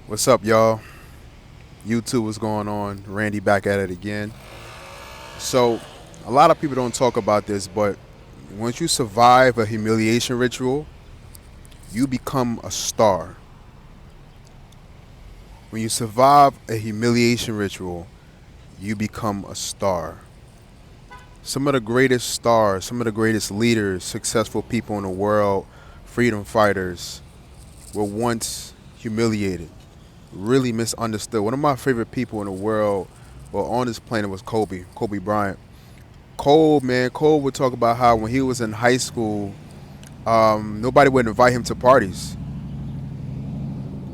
What's up, y'all? YouTube, what's going on? Randy back at it again. So, a lot of people don't talk about this, but once you survive a humiliation ritual, you become a star. When you survive a humiliation ritual, you become a star. Some of the greatest stars, some of the greatest leaders, successful people in the world, freedom fighters, were once humiliated, really misunderstood. One of my favorite people in the world, well, on this planet was Kobe Bryant. Cole would talk about how when he was in high school, nobody would invite him to parties.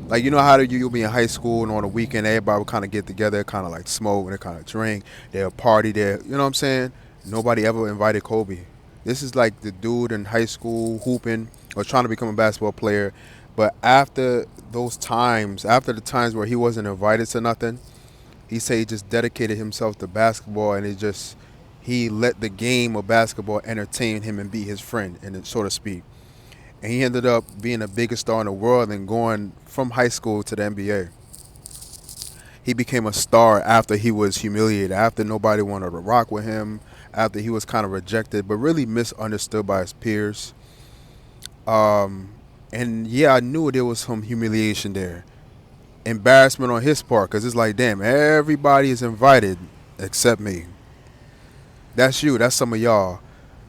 Like, you know how you'll be in high school and on the weekend everybody would kind of get together, kind of like smoke and kind of drink, they'll party there. You know what I'm saying? Nobody ever invited Kobe. This is like the dude in high school hooping or trying to become a basketball player. But after those times, after the times where he wasn't invited to nothing, he said he just dedicated himself to basketball, and he let the game of basketball entertain him and be his friend, and so to speak. And he ended up being the biggest star in the world and going from high school to the NBA. He became a star after he was humiliated, after nobody wanted to rock with him, after he was kind of rejected, but really misunderstood by his peers. And yeah, I knew there was some humiliation there, embarrassment on his part, because it's like, damn, everybody is invited except me. That's you. That's some of y'all.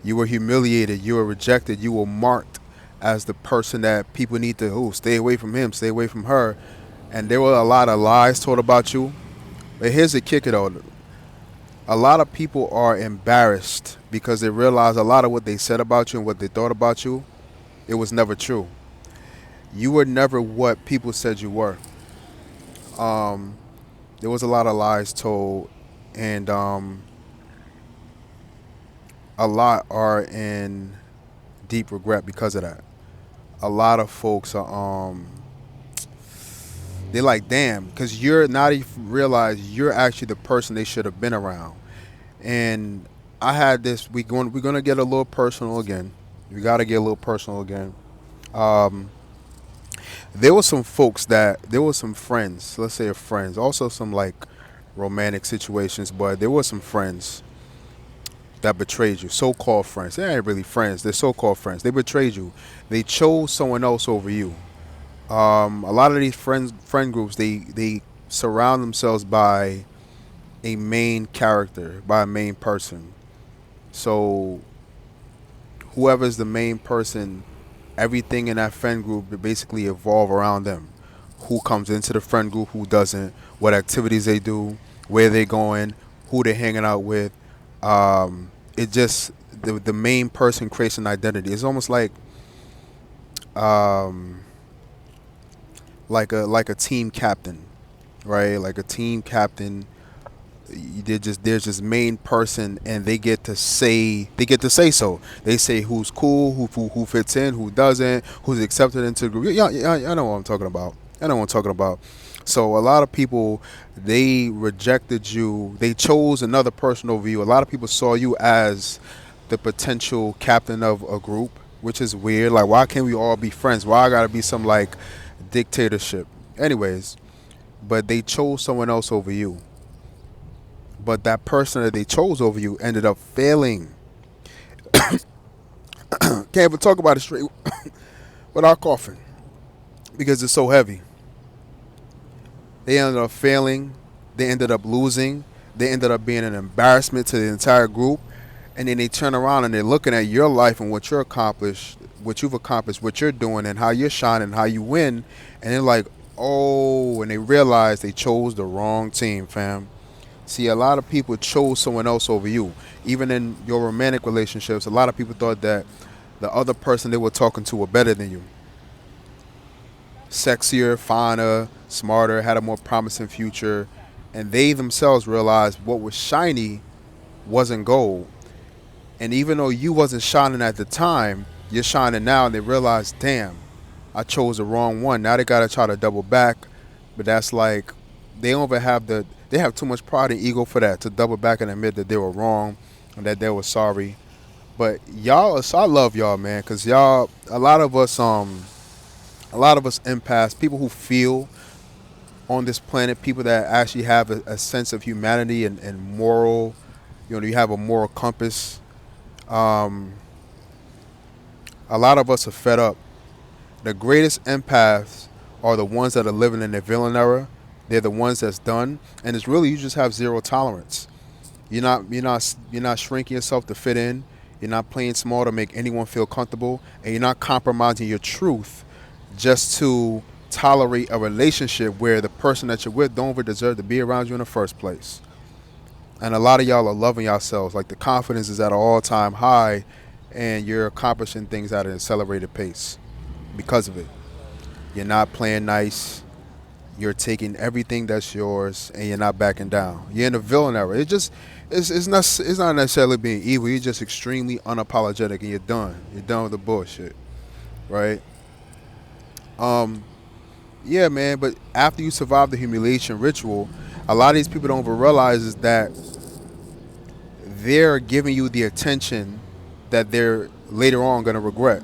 You were humiliated. You were rejected. You were marked as the person that people need to, stay away from him, stay away from her. And there were a lot of lies told about you. But here's the kicker, though. A lot of people are embarrassed because they realize a lot of what they said about you and what they thought about you, it was never true. You were never what people said you were. Um, there was a lot of lies told, and a lot are in deep regret because of that. A lot of folks are they're like, damn, because you're not even realize you're actually the person they should have been around. And I had this. We're gonna get a little personal again. We got to get a little personal again. Um, there was some folks that there was some friends. Let's say friends. Also some like romantic situations, but there were some friends that betrayed you. So-called friends. They ain't really friends. They're so-called friends. They betrayed you. They chose someone else over you. A lot of these friend groups they surround themselves by a main character, by a main person. So whoever's the main person, everything in that friend group basically evolve around them. Who comes into the friend group, who doesn't, what activities they do, where they going, who they're hanging out with. It just the main person creates an identity. It's almost um, like a team captain, right? Like a team captain. There's this main person, and they get to say so. They say who's cool, who fits in, who doesn't, who's accepted into the group. Yeah, I know what I'm talking about. I know what I'm talking about. So a lot of people, they rejected you. They chose another person over you. A lot of people saw you as the potential captain of a group, which is weird. Like, why can't we all be friends? Why I gotta be some like dictatorship? Anyways, but they chose someone else over you. But that person that they chose over you ended up failing. Can't even talk about it straight without coughing because it's so heavy. They ended up failing. They ended up losing. They ended up being an embarrassment to the entire group. And then they turn around and they're looking at your life and what you've accomplished, what you're doing, and how you're shining, how you win. And they're like, oh, and they realize they chose the wrong team, fam. See, a lot of people chose someone else over you. Even in your romantic relationships, a lot of people thought that the other person they were talking to were better than you. Sexier, finer, smarter, had a more promising future. And they themselves realized what was shiny wasn't gold. And even though you wasn't shining at the time, you're shining now, and they realize, damn, I chose the wrong one. Now they gotta try to double back, but that's like they don't even have they have too much pride and ego for that to double back and admit that they were wrong and that they were sorry. But y'all, so I love y'all, man, cause y'all, a lot of us empaths, people who feel, on this planet, people that actually have a sense of humanity and moral, you have a moral compass. Um, a lot of us are fed up. The greatest empaths are the ones that are living in the villain era. They're the ones that's done, and it's really you just have zero tolerance. You're not shrinking yourself to fit in. You're not playing small to make anyone feel comfortable, and you're not compromising your truth just to tolerate a relationship where the person that you're with don't even deserve to be around you in the first place. And a lot of y'all are loving yourselves. Like the confidence is at an all-time high, and you're accomplishing things at an accelerated pace because of it. You're not playing nice. You're taking everything that's yours, and you're not backing down. You're in the villain era. It's not necessarily being evil. You're just extremely unapologetic, and you're done. You're done with the bullshit, right? Um, yeah, man. But after you survive the humiliation ritual, a lot of these people don't even realize is that they're giving you the attention that they're later on gonna regret.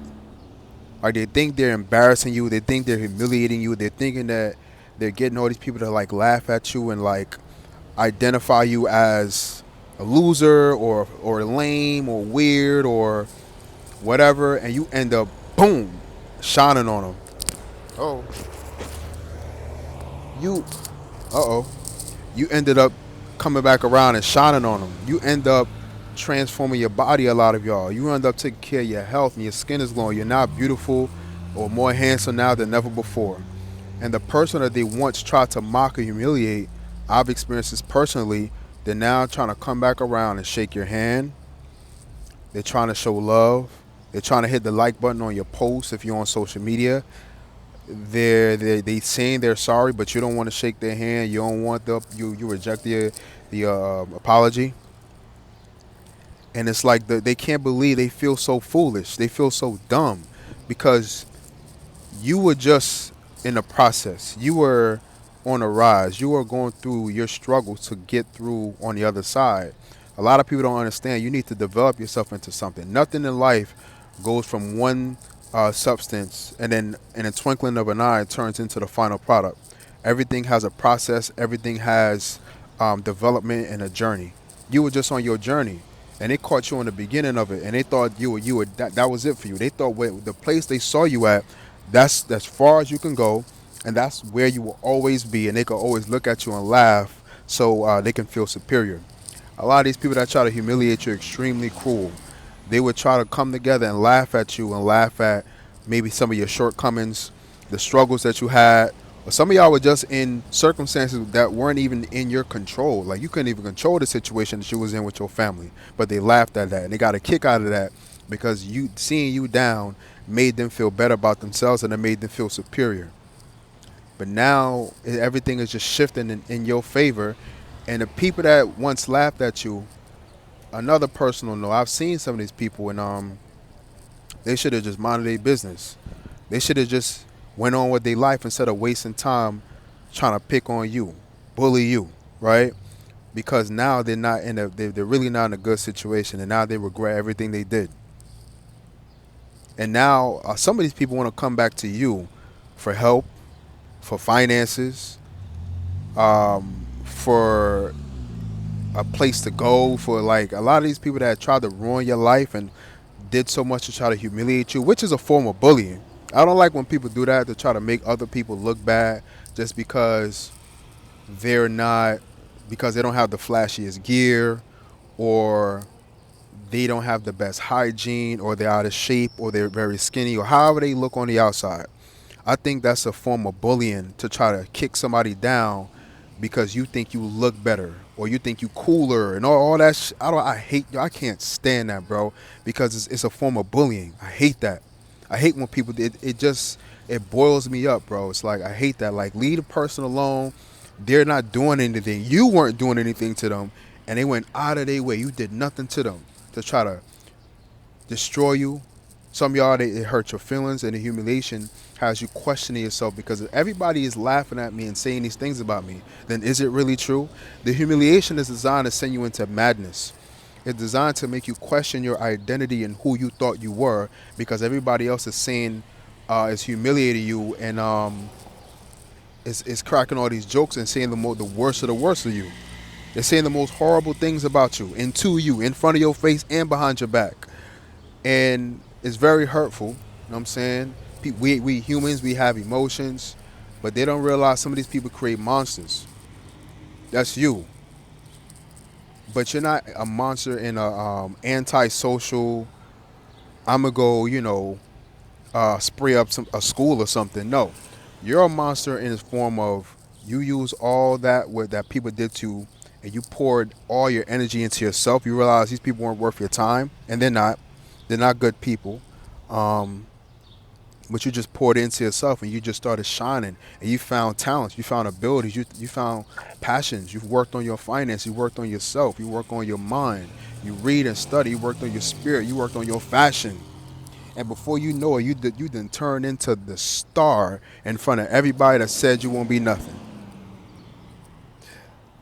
Like they think they're embarrassing you, they think they're humiliating you, they're thinking that they're getting all these people to like laugh at you and like identify you as a loser or lame or weird or whatever, and you end up boom shining on them. Oh, you, oh, you ended up coming back around and shining on them. You end up transforming your body. A lot of y'all, you end up taking care of your health and your skin is glowing. You're now beautiful or more handsome now than ever before. And the person that they once tried to mock or humiliate, I've experienced this personally. They're now trying to come back around and shake your hand. They're trying to show love. They're trying to hit the like button on your post if you're on social media. They saying they're sorry, but you don't want to shake their hand. You don't want you reject the apology, and it's like they can't believe they feel so foolish. They feel so dumb because you were just in the process. You were on a rise. You were going through your struggles to get through on the other side. A lot of people don't understand. You need to develop yourself into something. Nothing in life goes from one substance and then in a twinkling of an eye it turns into the final product. Everything has a process. Everything has development and a journey. You were just on your journey, and they caught you in the beginning of it, and they thought you were that was it for you. They thought the place they saw you at, that's as far as you can go, and that's where you will always be, and they can always look at you and laugh, so they can feel superior. A lot of these people that try to humiliate you are extremely cruel. They would try to come together and laugh at you and laugh at maybe some of your shortcomings, the struggles that you had. Or some of y'all were just in circumstances that weren't even in your control. Like you couldn't even control the situation that you was in with your family. But they laughed at that and they got a kick out of that because you seeing you down made them feel better about themselves and it made them feel superior. But now everything is just shifting in your favor. And the people that once laughed at you, another personal note, I've seen some of these people and they should have just minded their business. They should have just went on with their life instead of wasting time trying to pick on you, bully you, right? Because now they're really not in a good situation, and now they regret everything they did. And now some of these people want to come back to you for help, for finances, for a place to go, for like a lot of these people that tried to ruin your life and did so much to try to humiliate you, which is a form of bullying. I don't like when people do that to try to make other people look bad just they're not because they don't have the flashiest gear or they don't have the best hygiene or they're out of shape or they're very skinny or however they look on the outside. I think that's a form of bullying to try to kick somebody down because you think you look better or you think you cooler and all that I can't stand that, bro, because it's a form of bullying. I hate that. I hate when people it boils me up, bro. It's like I hate that. Like leave the person alone. They're not doing anything. You weren't doing anything to them and they went out of their way. You did nothing to them to try to destroy you. Some of y'all, it hurt your feelings, and the humiliation has you questioning yourself because if everybody is laughing at me and saying these things about me, then is it really true? The humiliation is designed to send you into madness. It's designed to make you question your identity and who you thought you were because everybody else is saying is humiliating you and is cracking all these jokes and saying the worst of the worst of you. They're saying the most horrible things about you and to you in front of your face and behind your back. And it's very hurtful. You know what I'm saying? We humans, we have emotions, but they don't realize some of these people create monsters. That's you. But you're not a monster in a antisocial, I'm going to go, spray up a school or something. No. You're a monster in the form of you use all that what that people did to you and you poured all your energy into yourself. You realize these people weren't worth your time, and they're not. They're not good people. Um, but you just poured it into yourself and you just started shining and you found talents, you found abilities, you found passions, you worked on your finance, you worked on yourself, you worked on your mind, you read and study, you worked on your spirit, you worked on your fashion. And before you know it, you then turn into the star in front of everybody that said you won't be nothing.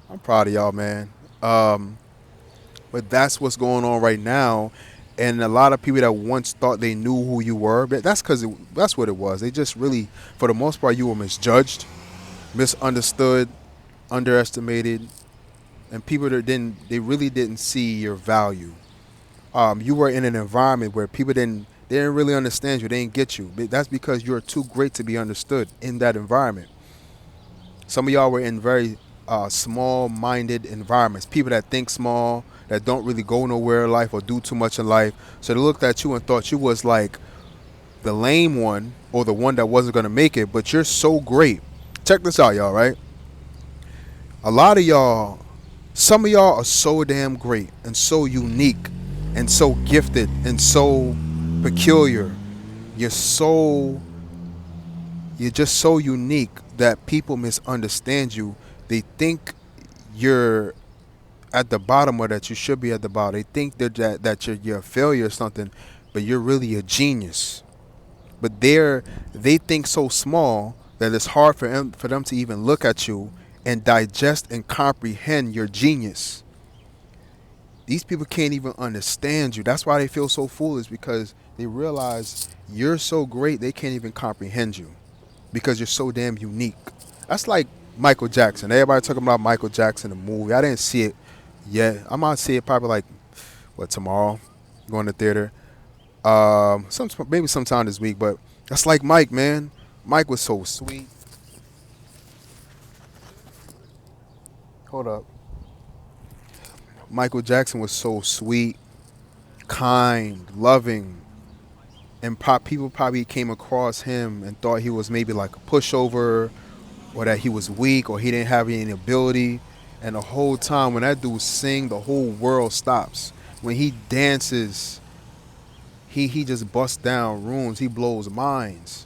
I'm proud of y'all, man. But that's what's going on right now. And a lot of people that once thought they knew who you were, but that's because that's what it was. They just really, for the most part, you were misjudged, misunderstood, underestimated, and people that they really didn't see your value. You were in an environment where people they didn't really understand you. They didn't get you. But that's because you're too great to be understood in that environment. Some of y'all were in very small-minded environments. People that think small, that don't really go nowhere in life or do too much in life. So they looked at you and thought you was like the lame one or the one that wasn't going to make it. But you're so great. Check this out, y'all, right? A lot of y'all, some of y'all are so damn great and so unique and so gifted and so peculiar. You're so you're just so unique that people misunderstand you. They think you're at the bottom or that you should be at the bottom. They think that you're a failure or something, but you're really a genius. But they think so small that it's hard for them to even look at you and digest and comprehend your genius. These people can't even understand you. That's why they feel so foolish, because they realize you're so great they can't even comprehend you because you're so damn unique. That's like Michael Jackson. Everybody talking about Michael Jackson, the movie. I didn't see it yet. I'm gonna see it probably like tomorrow, going to theater. Maybe sometime this week. But that's like Mike, man. Mike was so sweet. Hold up. Michael Jackson was so sweet, kind, loving, and people probably came across him and thought he was maybe like a pushover, or that he was weak, or he didn't have any ability. And the whole time when that dude sing, the whole world stops. When he dances, he just busts down rooms. He blows minds.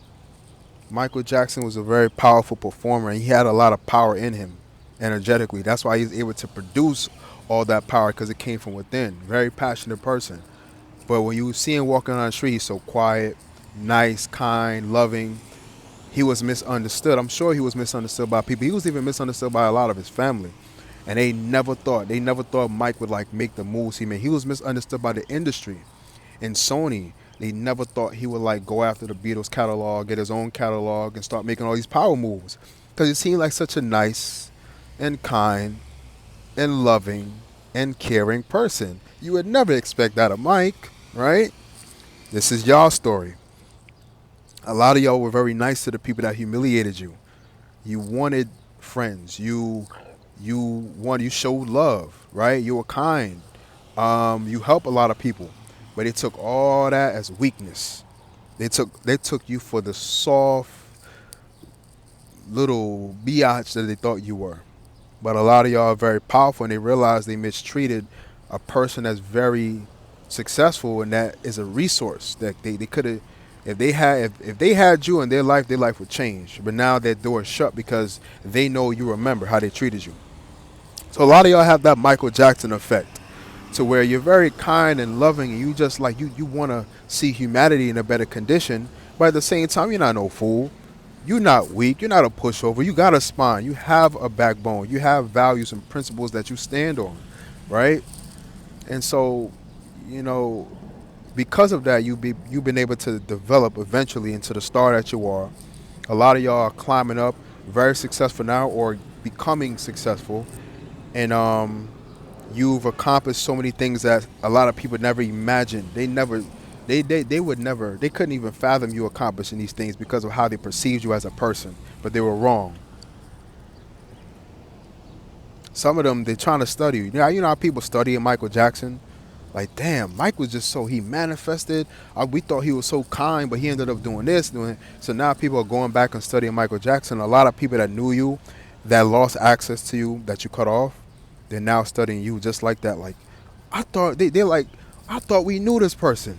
Michael Jackson was a very powerful performer, and he had a lot of power in him, energetically. That's why he's able to produce all that power, because it came from within. Very passionate person. But when you see him walking on the street, he's so quiet, nice, kind, loving. He was misunderstood. I'm sure he was misunderstood by people. He was even misunderstood by a lot of his family. And they never thought Mike would like make the moves he made. He was misunderstood by the industry. And Sony, they never thought he would like go after the Beatles catalog, get his own catalog, and start making all these power moves. Because he seemed like such a nice and kind and loving and caring person. You would never expect that of Mike, right? This is y'all story. A lot of y'all were very nice to the people that humiliated you. You wanted friends. You showed love, right? You were kind. You helped a lot of people, but they took all that as weakness. They took you for the soft little biatch that they thought you were. But a lot of y'all are very powerful, and they realize they mistreated a person that's very successful, and that is a resource that they could have. If they had you in their life would change. But now that door is shut because they know you remember how they treated you. So a lot of y'all have that Michael Jackson effect, to where you're very kind and loving, and you just like you want to see humanity in a better condition. But at the same time, you're not no fool. You're not weak. You're not a pushover. You got a spine. You have a backbone. You have values and principles that you stand on, right? And so, you know, because of that, you've been able to develop eventually into the star that you are. A lot of y'all are climbing up. very successful now or becoming successful, and you've accomplished so many things that a lot of people never imagined. They would never, they couldn't even fathom you accomplishing these things because of how they perceived you as a person, but they were wrong. Some of them, they're trying to study you. You know how people studying Michael Jackson? Like, damn, Mike was just so, he manifested. We thought he was so kind, but he ended up doing this, doing it. So now people are going back and studying Michael Jackson. A lot of people that knew you, that lost access to you, that you cut off, they're now studying you just like that. Like, I thought, they're like, I thought we knew this person.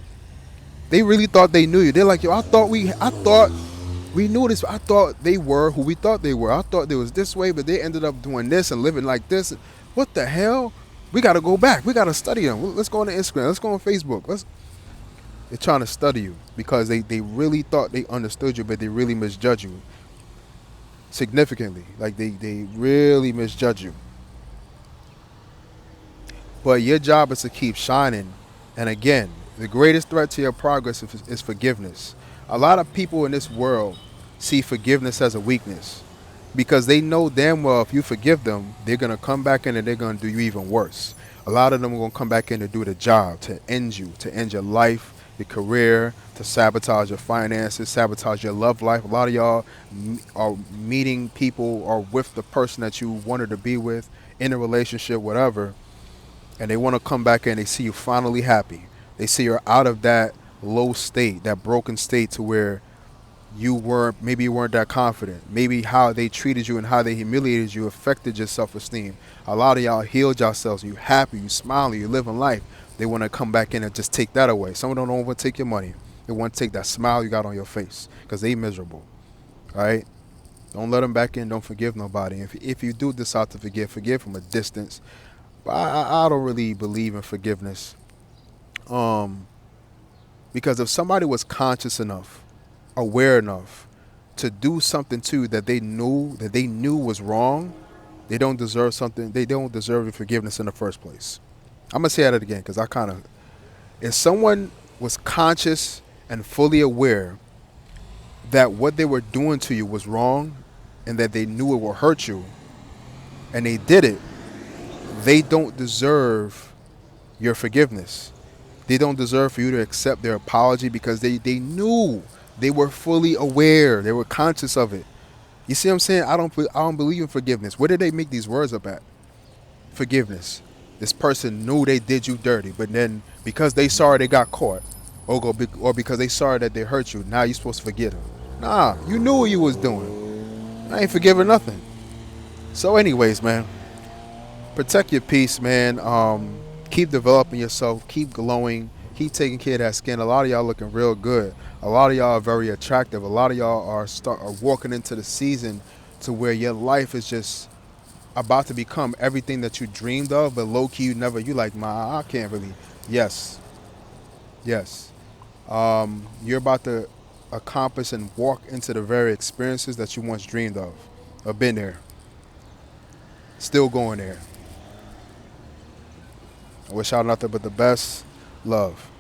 They really thought they knew you. They're like, yo, I thought we knew this. I thought they were who we thought they were. I thought they was this way, but they ended up doing this and living like this. What the hell? We got to go back. We got to study them. Let's go on Instagram. Let's go on Facebook. They're trying to study you because they really thought they understood you, but they really misjudged you significantly. Like they really misjudge you. But your job is to keep shining. And again, the greatest threat to your progress is forgiveness. A lot of people in this world see forgiveness as a weakness because they know damn well if you forgive them, they're going to come back in and they're going to do you even worse. A lot of them are going to come back in to do the job, to end you, to end your life, your career, to sabotage your finances, sabotage your love life. A lot of y'all are meeting people or with the person that you wanted to be with in a relationship, whatever, and they want to come back in. They see you finally happy. They see you're out of that low state, that broken state to where maybe you weren't that confident. Maybe how they treated you and how they humiliated you affected your self-esteem. A lot of y'all healed yourselves. You happy, you smiling, you living life. They want to come back in and just take that away. Some of them don't want to take your money. They want to take that smile you got on your face because they miserable. All right? Don't let them back in. Don't forgive nobody. If you do decide to forgive from a distance. But I don't really believe in forgiveness. Because if somebody was conscious enough, aware enough to do something too that they knew was wrong, they don't deserve something. They don't deserve the forgiveness in the first place. I'm gonna say that again because if someone was conscious and fully aware that what they were doing to you was wrong and that they knew it would hurt you and they did it, they don't deserve your forgiveness. They don't deserve for you to accept their apology because they knew, they were fully aware, they were conscious of it. You see what I'm saying? I don't believe in forgiveness. Where did they make these words up at? Forgiveness. This person knew they did you dirty, but then because they sorry they got caught, or because they sorry that they hurt you, now you're supposed to forgive them. Nah, you knew what you was doing. I ain't forgiving nothing. So anyways, man, protect your peace, man. Keep developing yourself. Keep glowing. Keep taking care of that skin. A lot of y'all looking real good. A lot of y'all are very attractive. A lot of y'all are walking into the season to where your life is just about to become everything that you dreamed of, but low key you like, I can't really. Yes, yes. You're about to accomplish and walk into the very experiences that you once dreamed of. I've been there. Still going there. I wish y'all nothing but the best. Love.